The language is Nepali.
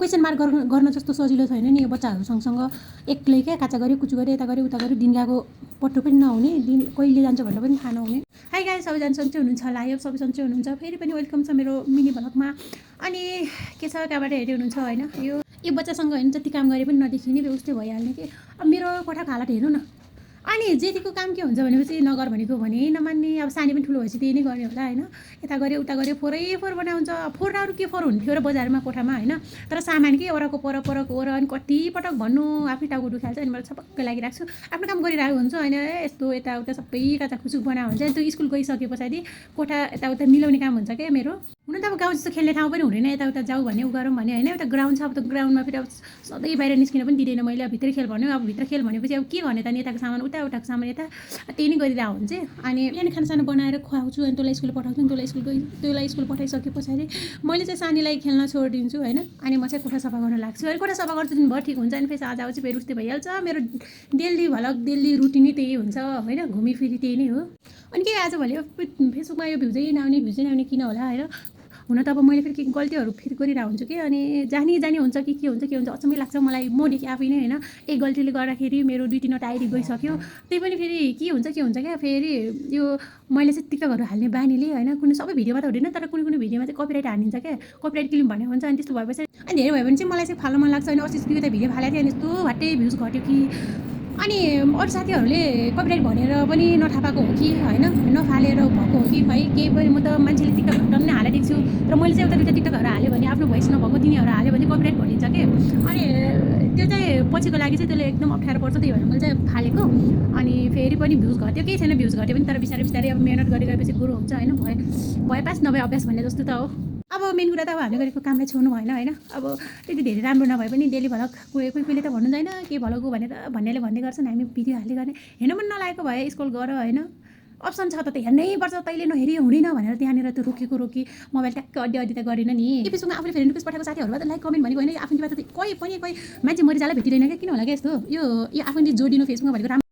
क्वेसन मार्क गर्न जस्तो सजिलो छैन नि यो बच्चाहरू सँगसँग एक्लै क्या काचा गऱ्यो कुचु गऱ्यो यता गऱ्यो उता गऱ्यो दिन गएको पत्तो पनि नहुने दिन कहिले जान्छ भनेर पनि थाहा नहुने। हाई गाइस, सबैजना सन्चै हुनुहुन्छ होला, यो सबै सन्चै हुनुहुन्छ। फेरि पनि वेलकम छ मेरो मिनी भ्लगमा। अनि के छ, कहाँबाट हेर्दै हुनुहुन्छ होइन, यो बच्चासँग होइन जति काम गरे पनि नदेखिने उस्तै भइहाल्ने कि। अब मेरो कोठाको हालत हेर्नु न। अनि जेठीको काम के हुन्छ भनेपछि नगर भनेको भने नमान्ने। अब सानी पनि ठुलो भएपछि त्यही नै गर्ने होला होइन। यता गऱ्यो उता गऱ्यो फोहोर बनाउँछ। फोहोरहरू के फोहोर हुन्थ्यो र बजारमा कोठामा होइन, तर सामान के वरको परको वर। अनि कतिपटक भन्नु आफ्नै टाउको दुखाल्छ। अनि मलाई छपक्कै लागिरहेको छु, आफ्नो काम गरिरहेको हुन्छ होइन, यस्तो यताउता सबै काचाखुचुक बनाएको हुन्छ। अनि त्यो स्कुल गइसके पछाडि कोठा यताउता मिलाउने काम हुन्छ क्या मेरो। हुन त अब गाउँ जस्तो खेल्ने ठाउँ पनि हुँदैन, यताउता जाऊ भने उ गरौँ भने होइन। एउटा ग्राउन्ड छ, अब त ग्राउन्डमा फेरि अब सधैँ बाहिर निस्किन पनि दिँदैन मैले। अब भित्र खेल भन्यो, अब भित्र खेल भनेपछि अब के गर्ने त, यताको सामान उताको सामान यता, त्यही नै गरिरहेको हुन्छ। अनि बिहान खानासाना बनाएर खुवाउँछु, अनि तँलाई स्कुल पठाउँछु। अनि तँलाई स्कुल पठाइसके पछाडि मैले चाहिँ सानीलाई खेल्न छोडिदिन्छु होइन। अनि म चाहिँ कोठा सफा गर्न लाग्छु। अनि कोठा सफा गर्छु दिनभर ठिक हुन्छ। अनि फेरि आज आउँछु फेरि उस्तै भइहाल्छ। मेरो डेली रुटिनै त्यही हुन्छ होइन, घुमिफिरी त्यही नै हो। अनि के आजभोलि फेसबुकमा यो भ्युजै नआउने किन होला होइन। हुन त अब मैले फेरि गल्तीहरू फेरि गरिरहेको हुन्छु कि। अनि जानी हुन्छ कि के हुन्छ अचम्मै लाग्छ मलाई मदेखि आफै नै होइन। एक गल्तीले गर्दाखेरि मेरो 2-3वटा आइडी गइसक्यो। त्यही पनि फेरि के हुन्छ क्या, फेरि यो मैले चाहिँ टिकटकहरू हाल्ने बानीले होइन, कुनै सबै भिडियोमा त हुँदैन तर कुनै भिडियोमा चाहिँ कपिराइट हानिन्छ क्या, कपिराइट क्लेम भन्ने हुन्छ। अनि त्यस्तो भएपछि अनि धेरै भयो भने चाहिँ मलाई चाहिँ फाल्न मन लाग्छ। अनि अस्ति दुईवटा भिडियो फालेको थिएँ, अनि यस्तो भट्टै भ्युज घट्यो कि। अनि अरू साथीहरूले कपिराइट भनेर पनि नथापाएको हो कि होइन, नफालेर भएको हो कि खै केही पनि। म त मान्छेले टिकटक डन्नै हालिदिएको छु, तर मैले चाहिँ एउटा दुईवटा टिकटकहरू हाल्यो भने आफ्नो भोइस नभएको तिनीहरू हाल्यो भने कपिराइट भनिन्छ कि। अनि त्यो चाहिँ पछिको लागि चाहिँ त्यसले एकदम अप्ठ्यारो पर्छ, त्यही भएर मैले चाहिँ फालेको। अनि फेरि पनि भ्युज घट्यो, केही छैन भ्युज घट्यो पनि, तर बिस्तारै अब मिहिनेत गएपछि गुरु हुन्छ होइन। भए पास नभए अभ्यास भन्ने जस्तो त हो। अब मेन कुरा त अब हामीले गरेको कामलाई छोड्नु भएन होइन। अब त्यति धेरै राम्रो नभए पनि डेली भ्लग कोहीले त भन्नुहुँदैन के भ्लग भनेर भन्ने गर्छन्। हामी भिडियो हाल्दै गर्ने हेर्नु पनि नलागेको भए स्कुल गर होइन, अप्सन छ त हेर्नै पर्छ, तैँले नहेरी हुँदैन भनेर त्यहाँनिर त्यो रोकी मोबाइल ट्याक्क अड्डी त गरेन नि। फेसबुकमा आफूले फेरि रिक्वेस्ट पठाएको साथीहरूबाट लाइक कमेन्ट भनेको होइन, आफ्नो बात त कोही मान्छे मरिजालाई भेटिँदैन क्या, किन होला क्या यस्तो। यो आफूले जोडिनु फेसबुकमा भनेको राम्रो